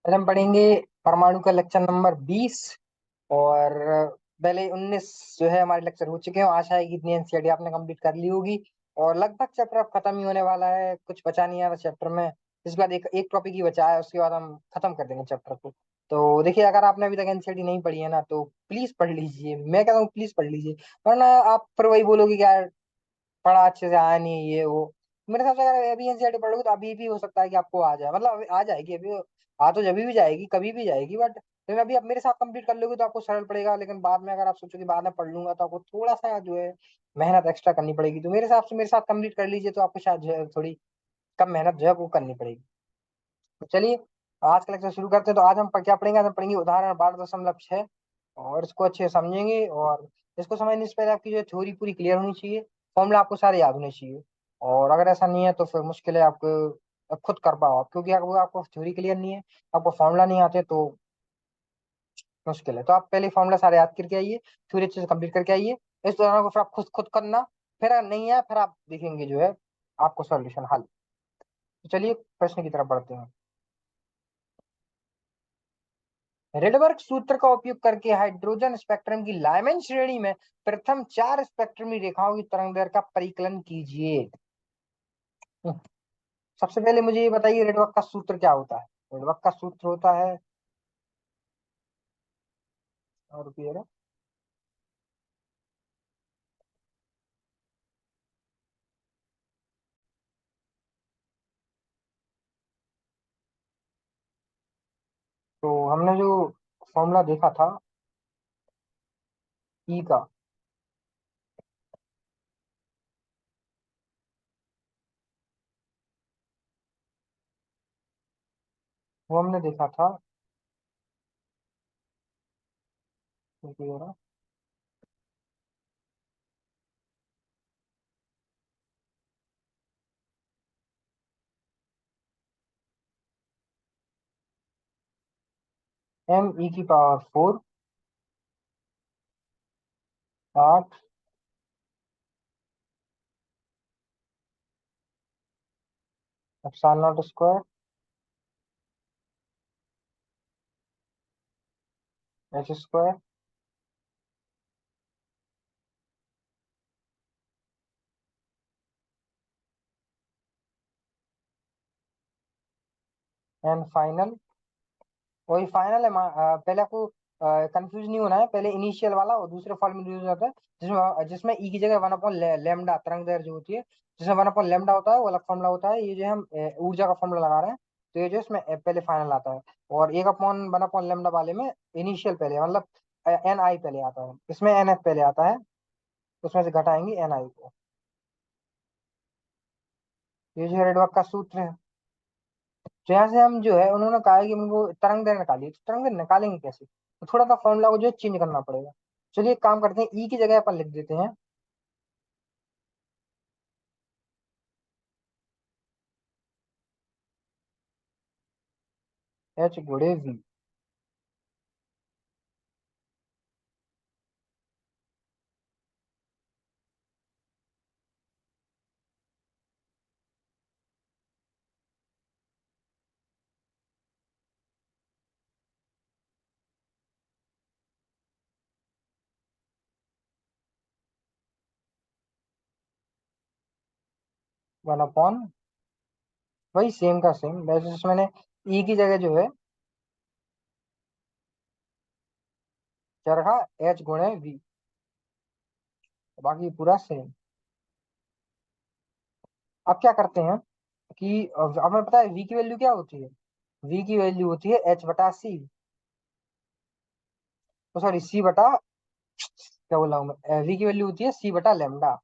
आज हम पढ़ेंगे परमाणु का लेक्चर नंबर 20। और पहले 19 जो है हमारे लेक्चर हो चुके हैं। आशा है कि इतनी एनसीईआरटी आपने कंप्लीट कर ली होगी। और लगभग चैप्टर अब खत्म ही होने वाला है, कुछ बचा नहीं है बस चैप्टर में। इस बाद एक एक टॉपिक ही बचा है, उसके बाद हम खत्म कर देंगे चैप्टर को। तो देखिए, अगर आपने अभी तक एनसीईआरटी नहीं पढ़ी है ना, तो प्लीज पढ़ लीजिए। मैं कहता हूँ प्लीज पढ़ लीजिए, वरना आप फिर वही बोलोगे कि यार पढ़ा अच्छे से आया नहीं, ये वो। मेरे हिसाब से अगर अभी एनसीईआरटी पढ़ लोगे तो अभी भी हो सकता है कि आपको आ जाए, मतलब अभी आ जाएगी। अभी आ तो जब भी जाएगी, कभी भी जाएगी, बट लेकिन अभी आप मेरे साथ कंप्लीट कर लोगे तो आपको सरल पड़ेगा। लेकिन बाद में अगर आप सोचो कि बाद में पढ़ लूंगा, तो आपको थोड़ा सा जो है मेहनत एक्स्ट्रा करनी पड़ेगी। तो मेरे हिसाब से मेरे साथ कंप्लीट कर लीजिए, तो आपको शायद जो है थोड़ी कम मेहनत जो है वो करनी पड़ेगी। तो चलिए आज का लेक्चर शुरू करते हैं। तो आज हम क्या पढ़ेंगे? आज हम पढ़ेंगे उदाहरण 12.6। और इसको अच्छे से समझेंगे। और इसको समझने से पहले आपकी जो थ्योरी पूरी क्लियर होनी चाहिए, फॉर्मूला आपको सारे याद होने चाहिए। और अगर ऐसा नहीं है तो फिर मुश्किल है आपको अब खुद कर पाओ आप, क्योंकि अगर आपको थ्योरी क्लियर नहीं है, आपको फॉर्मूला नहीं आते, तो मुश्किल है। तो आप पहले फॉर्मूला सारे याद करके आइए, थ्योरी अच्छे से कंप्लीट करके आइए। इस दौरान को फिर आप खुद खुद करना। फिर अगर नहीं है, फिर आप देखेंगे जो है आपको सॉल्यूशन हल। तो चलिए प्रश्न की तरफ बढ़ते हैं। रेडबर्ग सूत्र का उपयोग करके हाइड्रोजन स्पेक्ट्रम की लाइमैन श्रेणी में प्रथम चार स्पेक्ट्रमी रेखाओं की तरंगदैर्घ्य का परिकलन कीजिए। हम्म, सबसे पहले मुझे ये बताइए, रेडबर्ग का सूत्र क्या होता है? रेडबर्ग का सूत्र होता है, और रुकिए जरा। तो हमने जो फॉर्मूला देखा था ई का, वो हमने देखा था, रुकिए जरा। एम ई की power 4, 8 epsilon not square H square and final. वही फाइनल है। पहले आपको कंफ्यूज नहीं होना है। पहले इनिशियल वाला और दूसरे फॉर्म में यूज होता है, जिसमें जिसमें ई की जगह 1 अपॉन लेमडा तरंग दैर्घ्य जो होती है, जिसमें 1 अपॉन लेमडा होता है, वो अलग फॉर्मूला होता है। ये जो हम ऊर्जा का फॉर्मूला लगा रहे हैं, तो ये जो इसमें पहले फाइनल आता है। और 1 अपॉन 1 अपॉन लेमडा वाले में इनिशियल पहले, मतलब एन आई पहले आता है, इसमें एन एफ पहले आता है। उसमें से घटाएंगे एन आई को। ये जो रेडवर्क का सूत्र है। तो यहाँ से हम जो है, उन्होंने कहा है कि हमको तरंग दैर्घ्य निकालिए। तो तरंग दैर्घ्य निकालेंगे कैसे? तो थोड़ा सा फॉर्मूला को जो है चेंज करना पड़ेगा। चलिए एक काम करते हैं, ई की जगह अपन लिख देते हैं एच गुड़े वी। 1 अपॉन, वही सेम का सेम, वैसे जिसमें मैंने ई की जगह जो है क्या रखा, एच गुणे वी। बाकी पूरा सेम। अब क्या करते हैं कि अब हमें पता है वी की वैल्यू क्या होती है। वी की वैल्यू होती है एच बटा सी, तो सॉरी सी बटा, क्या बोला हूँ मैं, वी की वैल्यू होती है सी बटा लेमडा।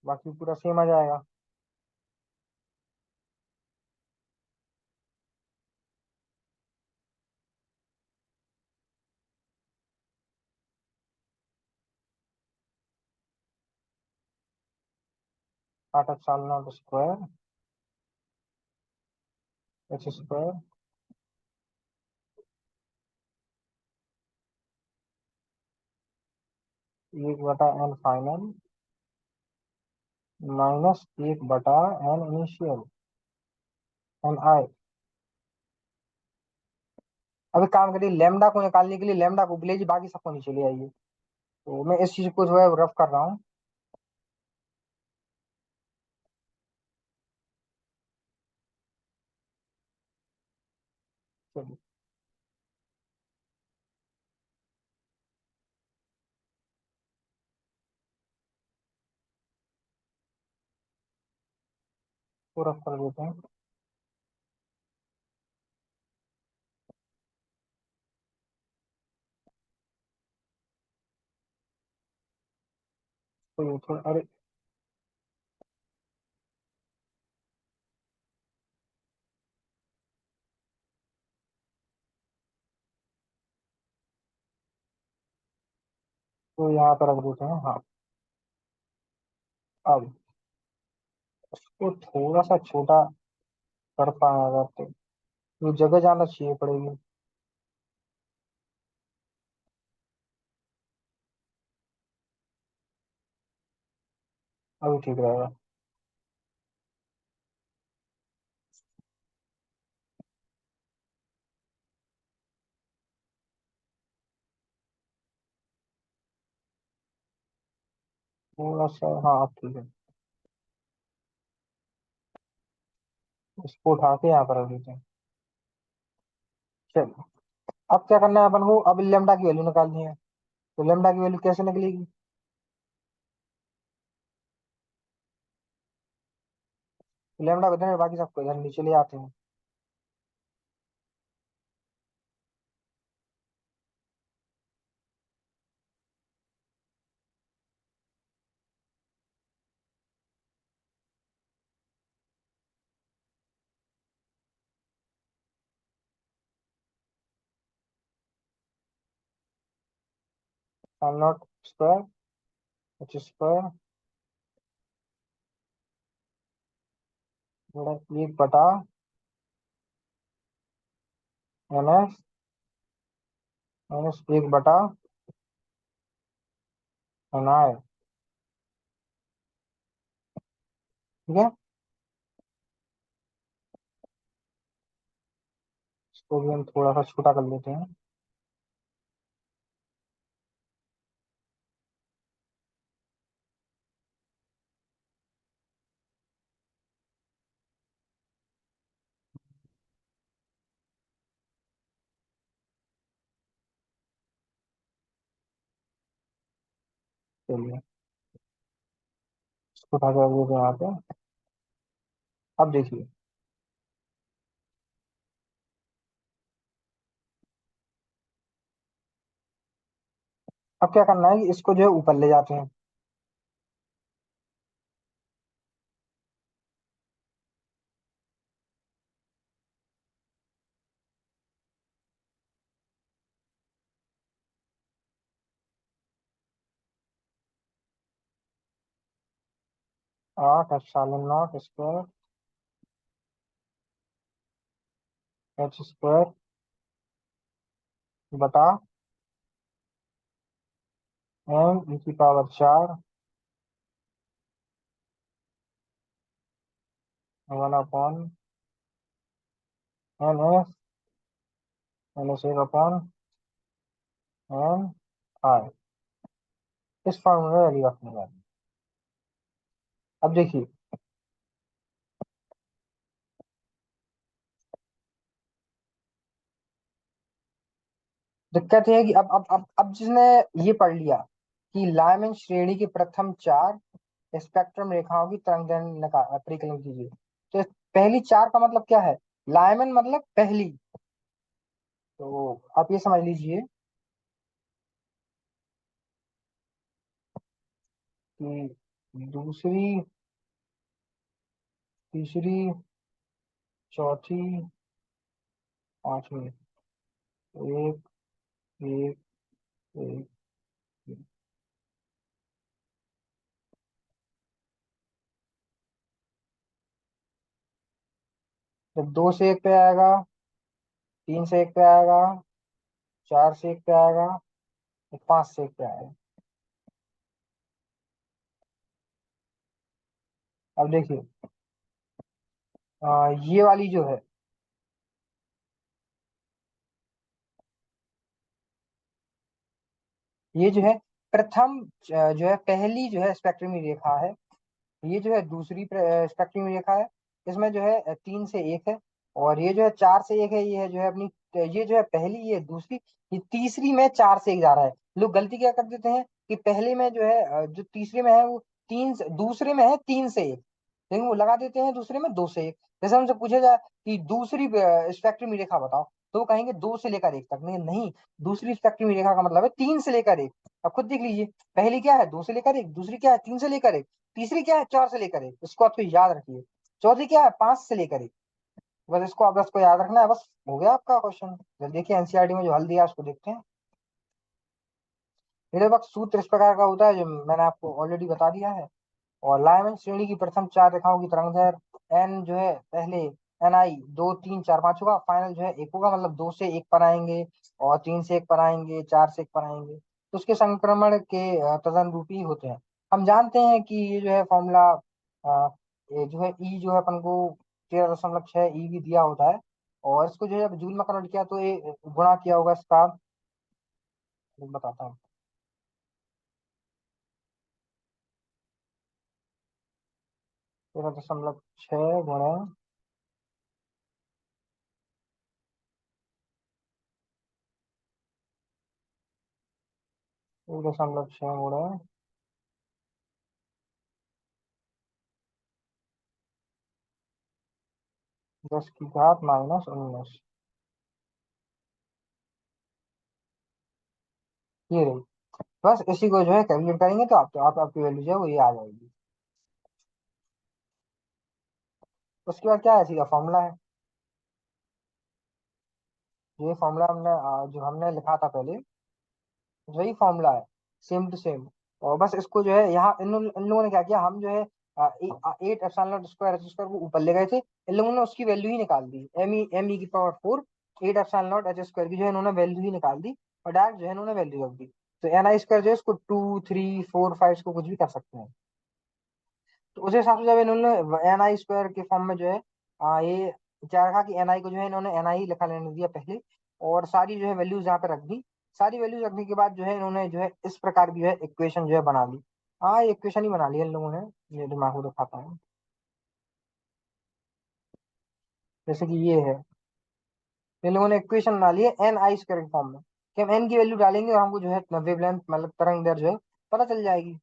बाकी पूरा सेम आ जाएगा। 8 epsilon not square H square 1 बटा एन फाइनल -1 इनिशियल एन आई। अब एक काम करिए, लेमडा को निकालने के लिए लेमडा को ले जी, बाकी सबको नीचे ले आइए। तो मैं इस चीज को जो है रफ कर रहा हूँ। चलिए, तो रफ कर देते हैं। तो ये अरे, तो यहाँ पर रख देते हैं, हाँ। अब उसको थोड़ा सा छोटा कर पाए अगर तो जगह जाना चाहिए पड़ेगी। अभी ठीक रहेगा। थोड़ा सा, हाँ अब ठीक है। इसको उठा के यहाँ पर रख देते हैं। चलिए, अब क्या करना है अपन को, अब लेमडा की वैल्यू निकालनी है। तो लेमडा की वैल्यू कैसे निकलेगी? लेमडा को इधर, बाकी सबको इधर नीचे ले आते हैं। Am not square H square बड़ा 1/ns माइनस 1/ni। ठीक है, इसको भी हम थोड़ा सा छोटा कर लेते हैं। चलिए, इसको उठा के रख देते हैं यहाँ पे। अब देखिए, अब क्या करना है कि इसको जो है ऊपर ले जाते हैं। 8 epsilon not square H square बटा m⁴ 1/ns -1/n i। इस फॉर्मूले में वैल्यू रखने वाली। अब देखिए, दिक्कत ये है कि अब जिसने ये पढ़ लिया कि लाइमैन श्रेणी की प्रथम चार स्पेक्ट्रम रेखाओं की तरंग दैर्ध्य परिकलन कीजिए। तो पहली चार का मतलब क्या है? लाइमैन मतलब पहली। तो आप ये समझ लीजिए कि दूसरी, तीसरी, चौथी, पांचवी, एक, एक, एक, एक। जब 2 से 1 पे आएगा, 3 से 1 पे आएगा, 4 से 1 पे आएगा, और 5 से 1 पे आएगा। अब देखिए, ये वाली जो है, ये जो है प्रथम जो है पहली जो है स्पेक्ट्रमी रेखा है। ये जो है दूसरी स्पेक्ट्रम रेखा है। इसमें जो है 3 से 1 है। और ये जो है 4 से 1 है। ये है जो है अपनी, ये जो है पहली, ये दूसरी, ये तीसरी में 4 से 1 जा रहा है। लोग गलती क्या कर देते हैं कि पहले में जो है जो तीसरे में है वो दूसरे में है 3 से 1, लेकिन वो लगा देते हैं दूसरे में 2 से 1। जैसे हमसे पूछा जाए कि दूसरी स्पेक्ट्रम रेखा बताओ, तो वो कहेंगे 2 से लेकर 1 तक। नहीं नहीं, दूसरी स्पेक्ट्रम रेखा का मतलब है 3 से लेकर 1। अब खुद देख लीजिए, पहली क्या है 2 से लेकर 1, दूसरी क्या है 3 से लेकर 1, तीसरी क्या है 4 से लेकर 1। इसको आप तो याद रखिए। चौथी क्या है 5 से लेकर 1। बस इसको, आप बस को याद रखना है, बस हो गया आपका क्वेश्चन। जब देखिए एनसीईआरटी में जो हल दिया है उसको देखते हैं। निरपेक्ष सूत्र इस प्रकार का होता है, जो मैंने आपको ऑलरेडी बता दिया है। और लाइमैन श्रेणी की प्रथम 4 रेखाओं की तरंग दैर्घ्य एन जो है पहले एन आई 2 3 4 5 होगा, फाइनल जो है 1 होगा, मतलब 2 से 1 पर आएंगे और 3 से 1 पर आएंगे, 4 से 1 पर आएंगे, तो उसके संक्रमण के तदनुरूपी होते हैं। हम जानते हैं कि ये जो है फॉर्मूला, ये जो है ई जो है अपन को 13.6 ई भी दिया होता है। और इसको जो है जब जूल में कन्वर्ट किया तो ये गुणा किया होगा इसका, बताता हूँ। 13.6 गुणा 1.6 गुणा 10 की घात -19। ये रही। बस इसी को जो है कैलकुलेट करेंगे तो आप आपकी वैल्यू जो है वो ये आ जाएगी। उसके बाद क्या है, सीधा फॉर्मूला है। ये फॉर्मूला हमने जो हमने लिखा था पहले, वही फॉर्मूला है, सेम टू सेम। और बस इसको जो है यहाँ इन लोगों ने क्या किया, हम जो है 8 epsilon not square H square को ऊपर ले गए थे, इन लोगों ने उसकी वैल्यू ही निकाल दी, एम ई की power 4 8 epsilon not H square की जो है इन्होंने वैल्यू ही निकाल दी। और डायरेक्ट जो है इन्होंने वैल्यू रख दी। तो एन आई स्क्वायर जो है इसको 2 3 4 5 इसको कुछ भी कर सकते हैं। तो उस हिसाब से जब इन्होंने एन आई स्क्वायर के फॉर्म में जो है ये क्या रखा कि एन आई को जो है इन्होंने एन आई लिखा लेने दिया पहले, और सारी जो है वैल्यूज यहाँ पे रख दी। सारी वैल्यूज रखने के बाद जो है इन्होंने जो है इस प्रकार की जो है इक्वेशन जो है बना ली। हाँ, इक्वेशन ही बना ली इन लोगों ने। ये दिमाग को दिखाता है, जैसे कि ये है, इन लोगों ने इक्वेशन बना ली है एन आई स्क्वायर के फॉर्म में, कि हम एन की वैल्यू डालेंगे और हमको जो है वेवलेंथ मतलब तरंग दैर्घ्य जो है पता चल जाएगी।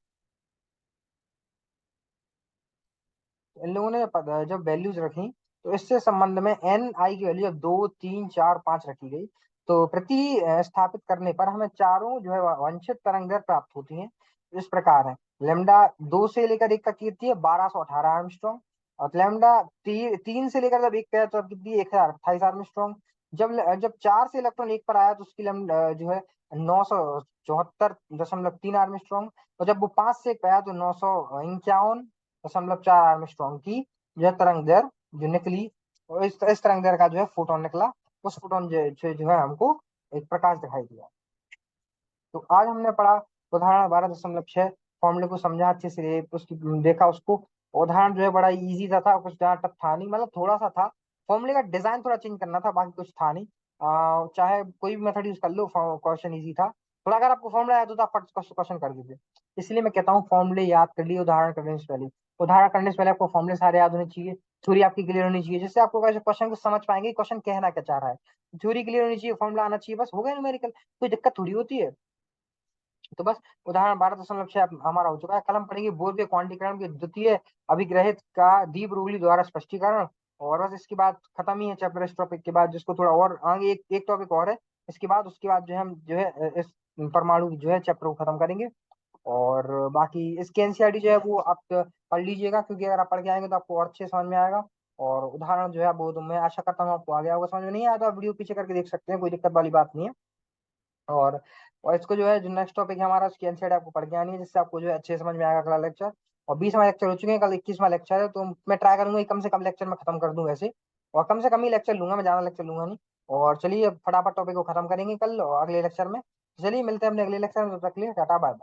इन लोगों ने जब वैल्यूज रखी, तो इससे संबंध में एन आई की वैल्यू जब 2 3 4 5 रखी गई, तो प्रति स्थापित करने पर हमें चारों जो है वांछित तरंग दैर्घ्य प्राप्त होती हैं। इस प्रकार है, लेमडा 2 से लेकर 1 तक की थी 1218 आर्मस्ट्रॉन्ग। और लेमडा 3 से लेकर जब 1 पे आया तो कितनी 1028 आर्मस्ट्रॉन्ग। जब 4 से इलेक्ट्रॉन 1 पर आया तो उसकी लेमडा जो है 974.3 आर्मस्ट्रॉन्ग। और जब वो 5 से 1 पे आया तो 951.4 आर्मस्ट्रॉन्ग की जो है तरंग दैर्घ्य जो निकली। और इस तरंग दैर्घ्य का जो है फोटोन निकला। उस फोटोन जो है हमको एक प्रकाश दिखाई दिया। तो आज हमने पढ़ा उदाहरण 12.6, फॉर्मूले को समझा अच्छे से, उसकी देखा उसको। उदाहरण जो है बड़ा इजी था कुछ ज्यादा टफ था नहीं, मतलब थोड़ा सा था। फॉर्मूले का डिजाइन थोड़ा चेंज करना था, बाकी कुछ था नहीं। चाहे कोई भी मेथड यूज कर लो, क्वेश्चन इजी था। थोड़ा अगर आपको फॉर्मूला याद होता, फट क्वेश्चन कर दीजिए। इसलिए मैं कहता हूँ फॉर्मूले याद कर लिए उदाहरण करने से पहले। उदाहरण करने से पहले आपको फॉर्मूले सारे याद होने चाहिए। थ्योरी आपकी क्लियर होनी चाहिए, जिससे आपको क्वेश्चन को समझ पाएंगे क्वेश्चन कहना क्या चाह रहा है। थ्योरी क्लियर होनी चाहिए, फॉर्मूला आना चाहिए, बस हो गया न्यूमेरिकल। कोई दिक्कत थोड़ी होती है। तो बस उदाहरण 12.6 हमारा हो चुका है। कल हम पढ़ेंगे बोर के क्वांटीकरण के द्वितीय अभिग्रहित का दी ब्रोगली द्वारा स्पष्टीकरण। और बस इसके बाद खत्म ही है चैप्टर इस टॉपिक के बाद, जिसको थोड़ा और आगे एक टॉपिक और है इसके बाद। उसके बाद जो है हम जो है इस परमाणु जो है चैप्टर को खत्म करेंगे। और बाकी इसके एनसीईआरटी जो है वो आप पढ़ लीजिएगा, क्योंकि अगर आप पढ़ के आएंगे तो आपको और अच्छे समझ में आएगा। और उदाहरण जो है वो तो मैं आशा करता हूँ आपको आ गया होगा, समझ में नहीं आया तो आप वीडियो पीछे करके देख सकते हैं, कोई दिक्कत वाली बात नहीं है। और और इसको जो है जो नेक्स्ट टॉपिक है हमारा, उसकी एनसीईआरटी आपको पढ़ के आनी है, जिससे आपको जो है अच्छे से समझ में आएगा अगला लेक्चर। और 20वां लेक्चर हो चुके हैं, कल 21वां लेक्चर है, तो मैं ट्राई करूंगा कि कम से कम लेक्चर में खत्म कर दूं वैसे। और कम से कम ही लेक्चर लूंगा मैं, ज्यादा लेक्चर लूंगा नहीं। और चलिए फटाफट टॉपिक को खत्म करेंगे कल और अगले लेक्चर में। चलिए मिलते हैं अपने अगले लेक्चर में, तब तक के लिए टाटा बाय।